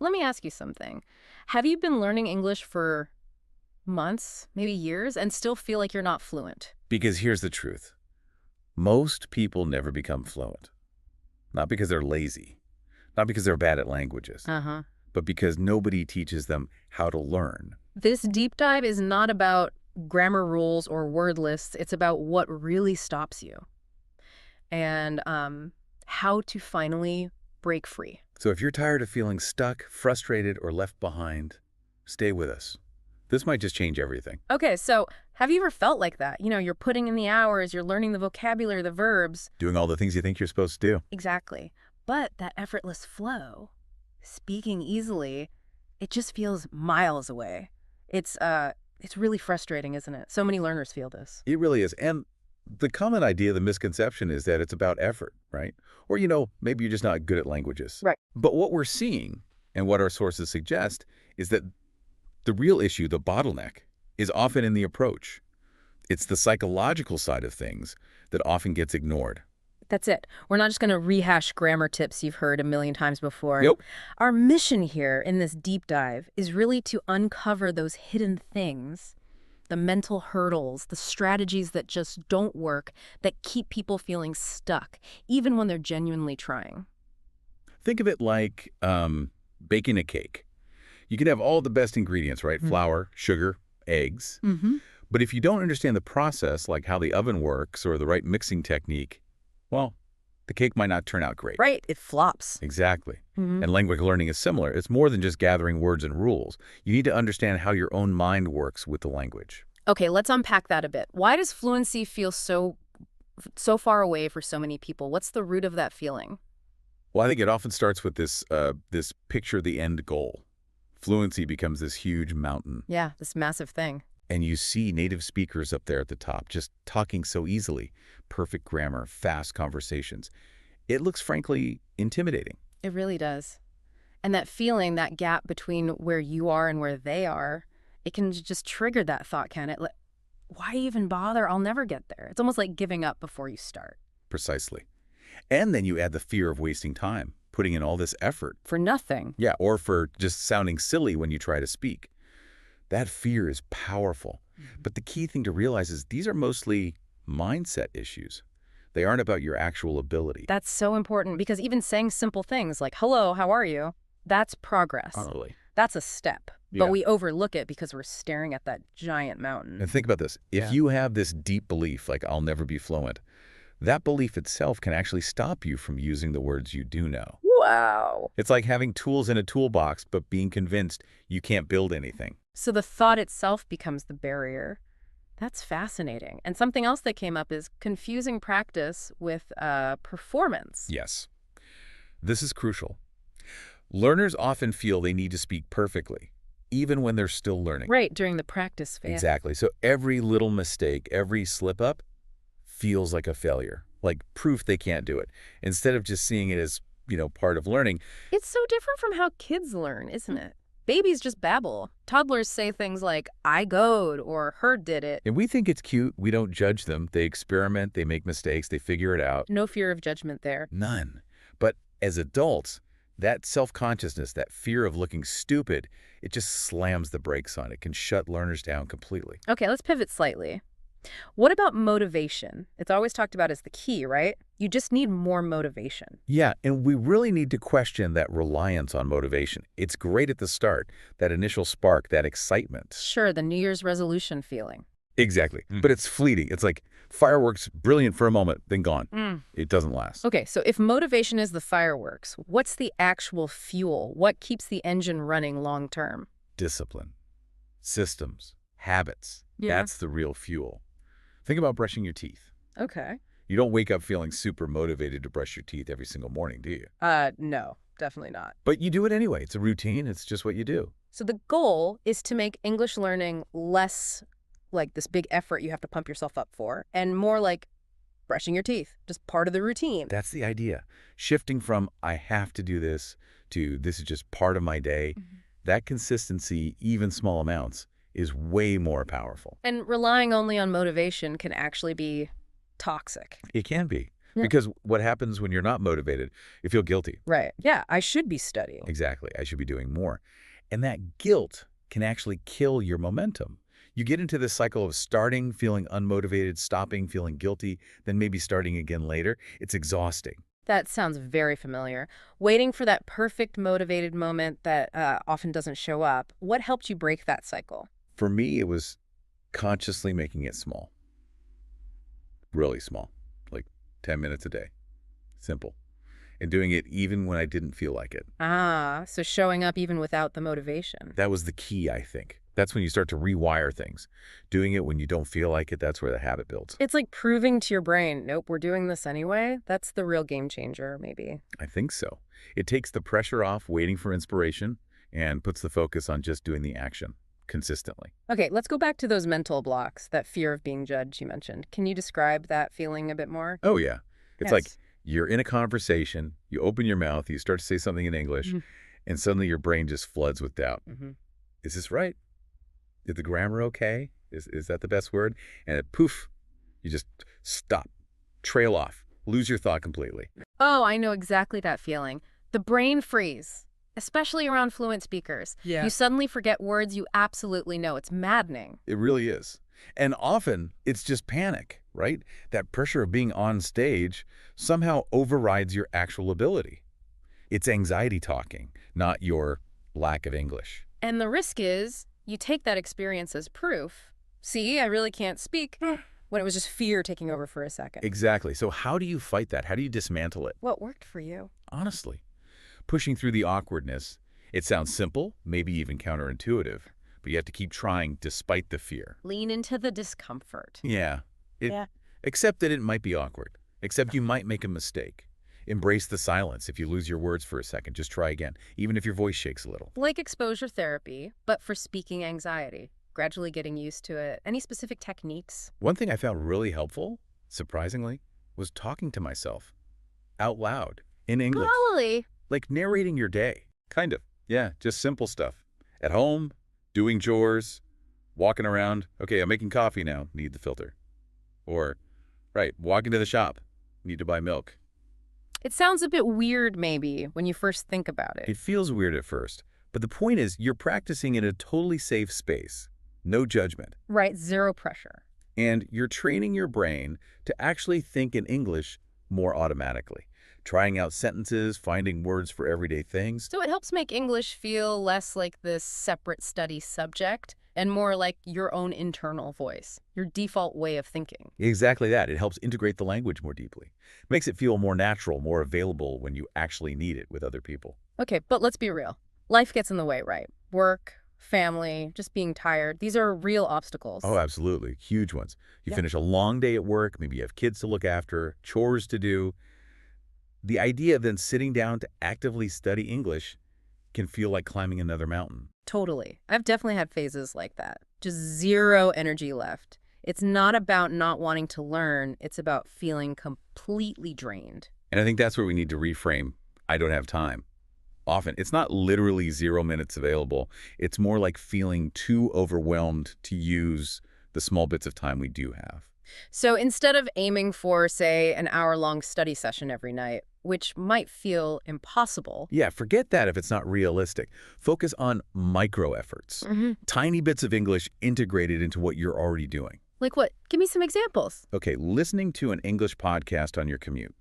Let me ask you something. Have you been learning English for months, maybe years, and still feel like you're not fluent? Because here's the truth. Most people never become fluent. Not because they're lazy, not because they're bad at languages, Uh-huh. but because nobody teaches them how to learn. This deep dive is not about grammar rules or word lists. It's about what really stops you and how to finally break free. So if you're tired of feeling stuck, frustrated, or left behind, stay with us. This might just change everything. Okay, so have you ever felt like that? You're putting in the hours, you're learning the vocabulary, the verbs. Doing all the things you think you're supposed to do. Exactly. But that effortless flow, speaking easily, it just feels miles away. It's really frustrating, isn't it? So many learners feel this. It really is. And the common idea, the misconception is that it's about effort, right? Or, maybe you're just not good at languages. Right. But what we're seeing and what our sources suggest is that the real issue, the bottleneck, is often in the approach. It's the psychological side of things that often gets ignored. That's it. We're not just going to rehash grammar tips you've heard a million times before. Yep. Our mission here in this deep dive is really to uncover those hidden things, the mental hurdles, the strategies that just don't work, that keep people feeling stuck, even when they're genuinely trying. Think of it like baking a cake. You can have all the best ingredients, right? Flour, sugar, eggs. Mm-hmm. But if you don't understand the process, like how the oven works or the right mixing technique, well, the cake might not turn out great. Right. It flops. Exactly. Mm-hmm. And language learning is similar. It's more than just gathering words and rules. You need to understand how your own mind works with the language. Okay, let's unpack that a bit. Why does fluency feel so far away for so many people? What's the root of that feeling? Well, I think it often starts with this picture the end goal. Fluency becomes this huge mountain. Yeah, this massive thing. And you see native speakers up there at the top, just talking so easily. Perfect grammar, fast conversations. It looks, frankly, intimidating. It really does. And that feeling, that gap between where you are and where they are, it can just trigger that thought, can it? Like, why even bother? I'll never get there. It's almost like giving up before you start. Precisely. And then you add the fear of wasting time, putting in all this effort. For nothing. Yeah, or for just sounding silly when you try to speak. That fear is powerful. But the key thing to realize is these are mostly mindset issues. They aren't about your actual ability. That's so important because even saying simple things like, hello, how are you? That's progress. Totally. That's a step. Yeah. But we overlook it because we're staring at that giant mountain. And think about this. If you have this deep belief, like I'll never be fluent, that belief itself can actually stop you from using the words you do know. Wow. It's like having tools in a toolbox, but being convinced you can't build anything. So the thought itself becomes the barrier. That's fascinating. And something else that came up is confusing practice with performance. Yes. This is crucial. Learners often feel they need to speak perfectly, even when they're still learning. Right, during the practice phase. Exactly. So every little mistake, every slip-up feels like a failure, like proof they can't do it, instead of just seeing it as, part of learning. It's so different from how kids learn, isn't it? Babies just babble. Toddlers say things like, I goed, or her did it. And we think it's cute. We don't judge them. They experiment, they make mistakes, they figure it out. No fear of judgment there. None. But as adults, that self-consciousness, that fear of looking stupid, it just slams the brakes on it. It can shut learners down completely. Okay, let's pivot slightly. What about motivation? It's always talked about as the key, right? You just need more motivation. Yeah, and we really need to question that reliance on motivation. It's great at the start, that initial spark, that excitement. Sure, the New Year's resolution feeling. Exactly. But it's fleeting. It's like fireworks, brilliant for a moment, then gone. It doesn't last. Okay, so if motivation is the fireworks, what's the actual fuel? What keeps the engine running long term? Discipline, systems, habits. Yeah. That's the real fuel. Think about brushing your teeth. Okay. You don't wake up feeling super motivated to brush your teeth every single morning, do you? No, definitely not. But you do it anyway. It's a routine. It's just what you do. So the goal is to make English learning less like this big effort you have to pump yourself up for, and more like brushing your teeth, just part of the routine. That's the idea. Shifting from I have to do this to this is just part of my day. That consistency, even small amounts, is way more powerful. And relying only on motivation can actually be toxic. It can be. Yeah. Because what happens when you're not motivated? You feel guilty. Right. Yeah, I should be studying. Exactly. I should be doing more. And that guilt can actually kill your momentum. You get into this cycle of starting, feeling unmotivated, stopping, feeling guilty, then maybe starting again later. It's exhausting. That sounds very familiar. Waiting for that perfect motivated moment that often doesn't show up. What helped you break that cycle? For me, it was consciously making it small, really small, like 10 minutes a day. Simple. And doing it even when I didn't feel like it. Ah, so showing up even without the motivation. That was the key, I think. That's when you start to rewire things. Doing it when you don't feel like it, that's where the habit builds. It's like proving to your brain, nope, we're doing this anyway. That's the real game changer, maybe. I think so. It takes the pressure off waiting for inspiration and puts the focus on just doing the action consistently. Okay, let's go back to those mental blocks, that fear of being judged you mentioned. Can you describe that feeling a bit more? Oh, yeah. It's like Yes. you're in a conversation, you open your mouth, you start to say something in English, Mhm. and suddenly your brain just floods with doubt. Mhm. Is this right? Is the grammar okay? Is that the best word? And poof, you just stop, trail off, lose your thought completely. Oh, I know exactly that feeling. The brain freeze, especially around fluent speakers. Yeah. You suddenly forget words you absolutely know. It's maddening. It really is. And often it's just panic, right? That pressure of being on stage somehow overrides your actual ability. It's anxiety talking, not your lack of English. And the risk is you take that experience as proof. See, I really can't speak, when it was just fear taking over for a second. Exactly. So how do you fight that? How do you dismantle it? What worked for you? Honestly, pushing through the awkwardness. It sounds simple, maybe even counterintuitive, but you have to keep trying despite the fear. Lean into the discomfort. Yeah. Yeah. Accept that it might be awkward. Accept you might make a mistake. Embrace the silence. If you lose your words for a second, just try again, even if your voice shakes a little. Like exposure therapy, but for speaking anxiety. Gradually getting used to it. Any specific techniques? One thing I found really helpful, surprisingly, was talking to myself out loud in English, Golly. like narrating your day. Kind of. Yeah, just simple stuff. At home, doing chores, walking around. Okay, I'm making coffee now. Need the filter. Or, right, walking to the shop. Need to buy milk. It sounds a bit weird, maybe, when you first think about it. It feels weird at first, but the point is you're practicing in a totally safe space. No judgment. Right, zero pressure. And you're training your brain to actually think in English more automatically. Trying out sentences, finding words for everyday things. So it helps make English feel less like this separate study subject and more like your own internal voice, your default way of thinking. Exactly that. It helps integrate the language more deeply. Makes it feel more natural, more available when you actually need it with other people. Okay, but let's be real. Life gets in the way, right? Work, family, just being tired. These are real obstacles. Oh, absolutely. Huge ones. You Yeah. finish a long day at work, maybe you have kids to look after, chores to do. The idea of then sitting down to actively study English can feel like climbing another mountain. Totally. I've definitely had phases like that. Just zero energy left. It's not about not wanting to learn. It's about feeling completely drained. And I think that's where we need to reframe, I don't have time. Often, it's not literally 0 minutes available. It's more like feeling too overwhelmed to use the small bits of time we do have. So instead of aiming for, say, an hour-long study session every night, which might feel impossible. Yeah, forget that if it's not realistic. Focus on micro efforts. Tiny bits of English integrated into what you're already doing. Like what? Give me some examples. Okay, listening to an English podcast on your commute.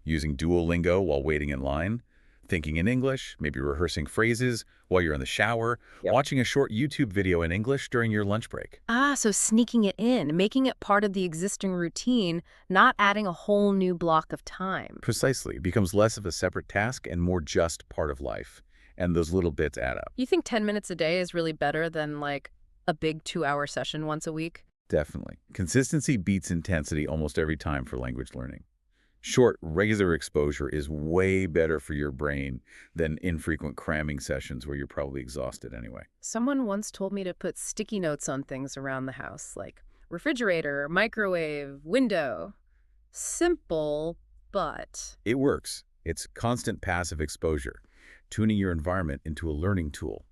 Using Duolingo while waiting in line. Thinking in English, maybe rehearsing phrases while you're in the shower. Yep. Watching a short YouTube video in English during your lunch break. Ah, so sneaking it in, making it part of the existing routine, not adding a whole new block of time. Precisely. It becomes less of a separate task and more just part of life. And those little bits add up. You think 10 minutes a day is really better than, like, a big 2-hour session once a week? Definitely. Consistency beats intensity almost every time for language learning. Short, regular exposure is way better for your brain than infrequent cramming sessions where you're probably exhausted anyway. Someone once told me to put sticky notes on things around the house, like refrigerator, microwave, window. Simple, but... It works. It's constant passive exposure, tuning your environment into a learning tool.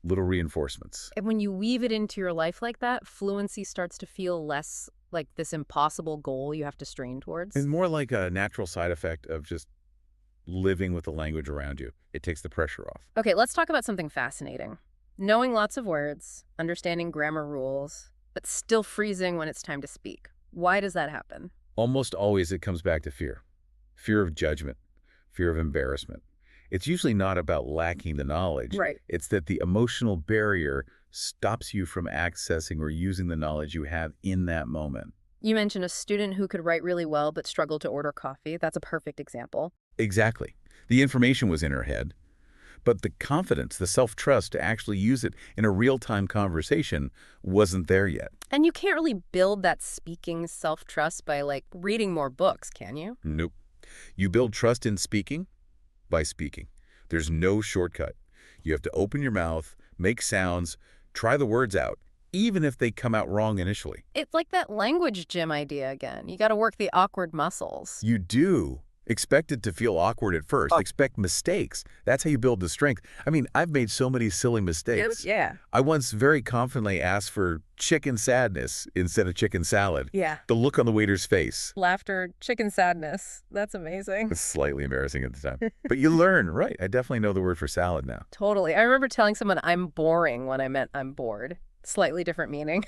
Little reinforcements. And when you weave it into your life like that, fluency starts to feel less Like this impossible goal you have to strain towards? And more like a natural side effect of just living with the language around you. It takes the pressure off. Okay, let's talk about something fascinating. Knowing lots of words, understanding grammar rules, but still freezing when it's time to speak. Why does that happen? Almost always it comes back to fear. Fear of judgment, fear of embarrassment. It's usually not about lacking the knowledge. Right. It's that the emotional barrier stops you from accessing or using the knowledge you have in that moment. You mentioned a student who could write really well but struggled to order coffee. That's a perfect example. Exactly. The information was in her head, but the confidence, the self-trust to actually use it in a real-time conversation wasn't there yet. And you can't really build that speaking self-trust by, like, reading more books, can you? Nope. You build trust in speaking by speaking. There's no shortcut. You have to open your mouth, make sounds, try the words out, even if they come out wrong initially. It's like that language gym idea again. You got to work the awkward muscles. You do. Expect it to feel awkward at first. Expect mistakes. That's how you build the strength. I mean, I've made so many silly mistakes. Yeah. I once very confidently asked for chicken sadness instead of chicken salad. Yeah. The look on the waiter's face. Laughter, chicken sadness. That's amazing. It's slightly embarrassing at the time. But you learn, right? I definitely know the word for salad now. Totally. I remember telling someone I'm boring when I meant I'm bored. Slightly different meaning.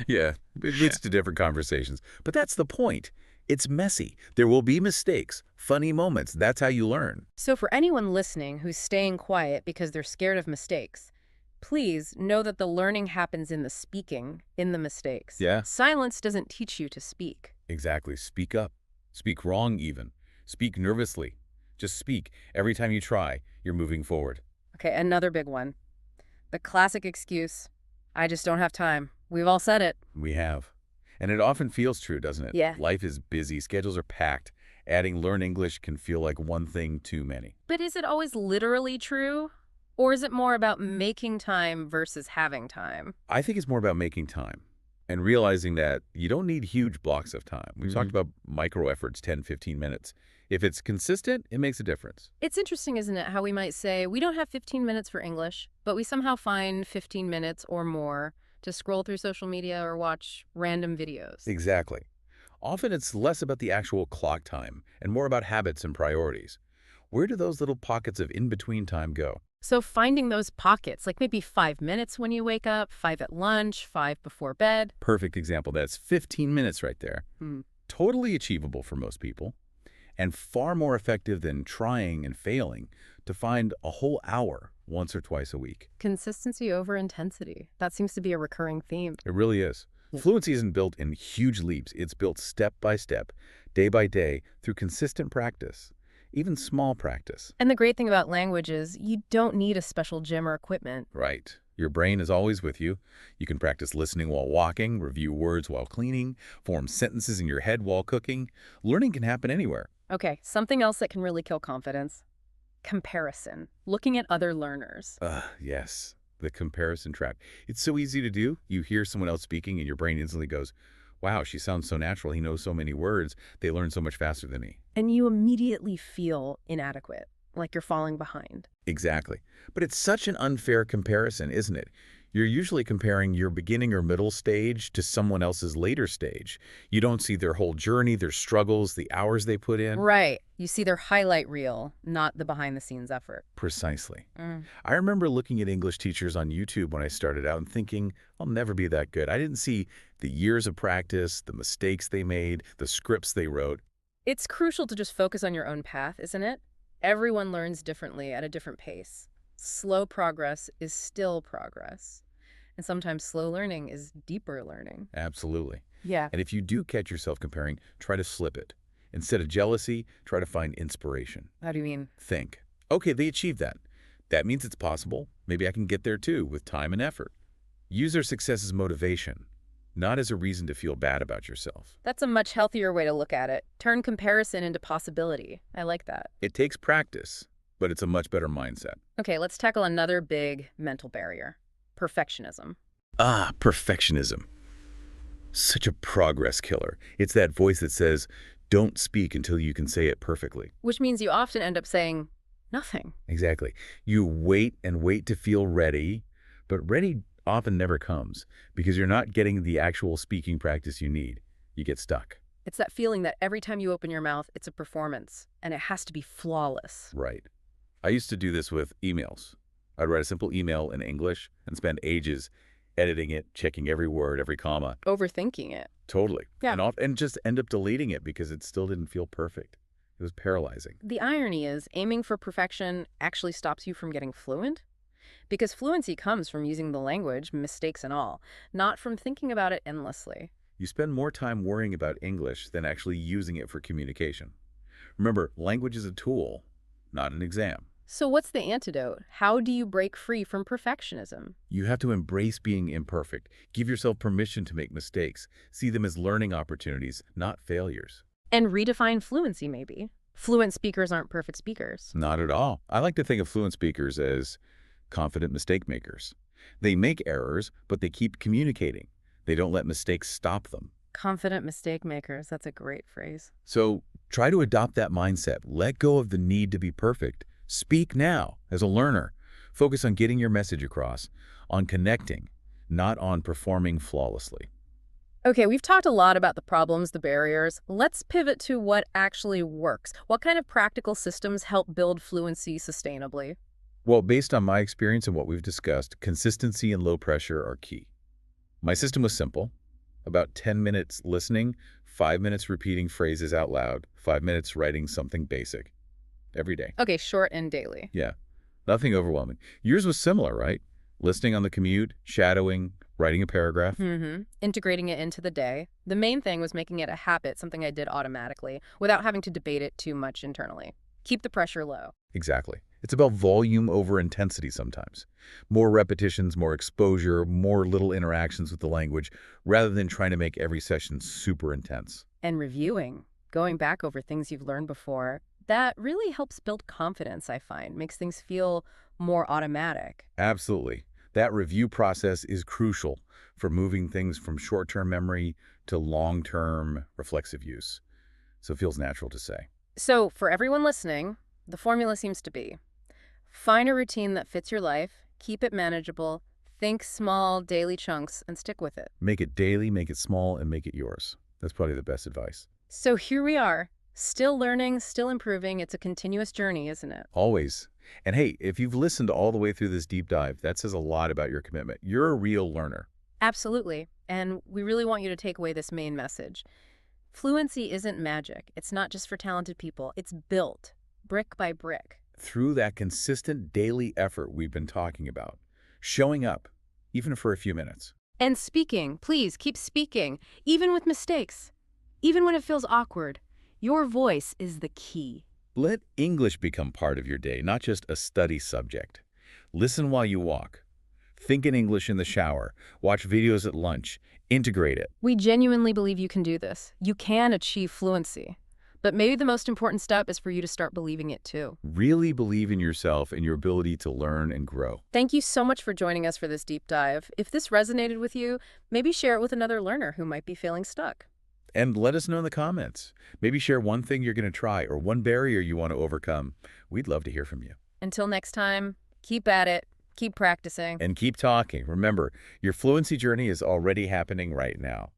Yeah, it leads to different conversations. But that's the point. It's messy. There will be mistakes, funny moments. That's how you learn. So for anyone listening who's staying quiet because they're scared of mistakes, please know that the learning happens in the speaking, in the mistakes. Yeah. Silence doesn't teach you to speak. Exactly. Speak up. Speak wrong even. Speak nervously. Just speak. Every time you try, you're moving forward. Okay, another big one. The classic excuse, I just don't have time. We've all said it. We have. And it often feels true, doesn't it? Yeah. Life is busy. Schedules are packed. Adding learn English can feel like one thing too many. But is it always literally true? Or is it more about making time versus having time? I think it's more about making time and realizing that you don't need huge blocks of time. We've talked about micro efforts, 10, 15 minutes. If it's consistent, it makes a difference. It's interesting, isn't it, how we might say, we don't have 15 minutes for English, but we somehow find 15 minutes or more to scroll through social media or watch random videos. Exactly. Often it's less about the actual clock time and more about habits and priorities. Where do those little pockets of in-between time go? So finding those pockets, like maybe 5 minutes when you wake up, 5 at lunch, 5 before bed. Perfect example. That's 15 minutes right there. Totally achievable for most people and far more effective than trying and failing to find a whole hour once or twice a week. Consistency over intensity. That seems to be a recurring theme. It really is. Fluency isn't built in huge leaps. It's built step by step, day by day, through consistent practice, even small practice. And the great thing about language is you don't need a special gym or equipment. Right. Your brain is always with you. You can practice listening while walking, review words while cleaning, form sentences in your head while cooking. Learning can happen anywhere. Okay, something else that can really kill confidence. Comparison. Looking at other learners. Yes, the comparison trap. It's so easy to do. You hear someone else speaking and your brain instantly goes, wow, she sounds so natural. He knows so many words. They learn so much faster than me. And you immediately feel inadequate, like you're falling behind. Exactly. But it's such an unfair comparison, isn't it? You're usually comparing your beginning or middle stage to someone else's later stage. You don't see their whole journey, their struggles, the hours they put in. Right. You see their highlight reel, not the behind-the-scenes effort. Precisely. I remember looking at English teachers on YouTube when I started out and thinking, I'll never be that good. I didn't see the years of practice, the mistakes they made, the scripts they wrote. It's crucial to just focus on your own path, isn't it? Everyone learns differently at a different pace. Slow progress is still progress. And sometimes slow learning is deeper learning. Absolutely. Yeah. And if you do catch yourself comparing, try to slip it. Instead of jealousy, try to find inspiration. How do you mean? Think, okay, they achieved that. That means it's possible. Maybe I can get there too with time and effort. Use their success as motivation, not as a reason to feel bad about yourself. That's a much healthier way to look at it. Turn comparison into possibility. I like that. It takes practice, but it's a much better mindset. Okay, let's tackle another big mental barrier. Perfectionism. Perfectionism. Such a progress killer. It's that voice that says, don't speak until you can say it perfectly. Which means you often end up saying nothing. Exactly. You wait and wait to feel ready, but ready often never comes because you're not getting the actual speaking practice you need. You get stuck. It's that feeling that every time you open your mouth, it's a performance, and it has to be flawless. Right. I used to do this with emails. I'd write a simple email in English and spend ages editing it, checking every word, every comma. Overthinking it. Totally. Yeah. And just end up deleting it because it still didn't feel perfect. It was paralyzing. The irony is, aiming for perfection actually stops you from getting fluent. Because fluency comes from using the language, mistakes and all, not from thinking about it endlessly. You spend more time worrying about English than actually using it for communication. Remember, language is a tool, not an exam. So what's the antidote? How do you break free from perfectionism? You have to embrace being imperfect. Give yourself permission to make mistakes. See them as learning opportunities, not failures. And redefine fluency, maybe. Fluent speakers aren't perfect speakers. Not at all. I like to think of fluent speakers as confident mistake makers. They make errors, but they keep communicating. They don't let mistakes stop them. Confident mistake makers, that's a great phrase. So try to adopt that mindset. Let go of the need to be perfect. Speak now as a learner. Focus on getting your message across, on connecting, not on performing flawlessly. Okay, we've talked a lot about the problems, the barriers. Let's pivot to what actually works. What kind of practical systems help build fluency sustainably? Well, based on my experience and what we've discussed, consistency and low pressure are key. My system was simple. About 10 minutes listening, 5 minutes repeating phrases out loud, 5 minutes writing something basic. Every day. Okay, short and daily. Yeah, nothing overwhelming. Yours was similar, right? Listening on the commute, shadowing, writing a paragraph. Integrating it into the day. The main thing was making it a habit, something I did automatically, without having to debate it too much internally. Keep the pressure low. Exactly. It's about volume over intensity sometimes. More repetitions, more exposure, more little interactions with the language, rather than trying to make every session super intense. And reviewing, going back over things you've learned before, that really helps build confidence, I find. Makes things feel more automatic. Absolutely. That review process is crucial for moving things from short-term memory to long-term reflexive use. So it feels natural to say. So, for everyone listening, the formula seems to be: find a routine that fits your life, keep it manageable, think small, daily chunks, and stick with it. Make it daily, make it small, and make it yours. That's probably the best advice. So here we are, still learning, still improving. It's a continuous journey, isn't it? Always. And hey, if you've listened all the way through this deep dive, that says a lot about your commitment. You're a real learner. Absolutely. And we really want you to take away this main message. Fluency isn't magic. It's not just for talented people. It's built, brick by brick. Through that consistent daily effort we've been talking about, showing up, even for a few minutes. And speaking, please keep speaking, even with mistakes, even when it feels awkward. Your voice is the key. Let English become part of your day, not just a study subject. Listen while you walk. Think in English in the shower. Watch videos at lunch. Integrate it. We genuinely believe you can do this. You can achieve fluency. But maybe the most important step is for you to start believing it too. Really believe in yourself and your ability to learn and grow. Thank you so much for joining us for this deep dive. If this resonated with you, maybe share it with another learner who might be feeling stuck. And let us know in the comments. Maybe share one thing you're going to try or one barrier you want to overcome. We'd love to hear from you. Until next time, keep at it, keep practicing. And keep talking. Remember, your fluency journey is already happening right now.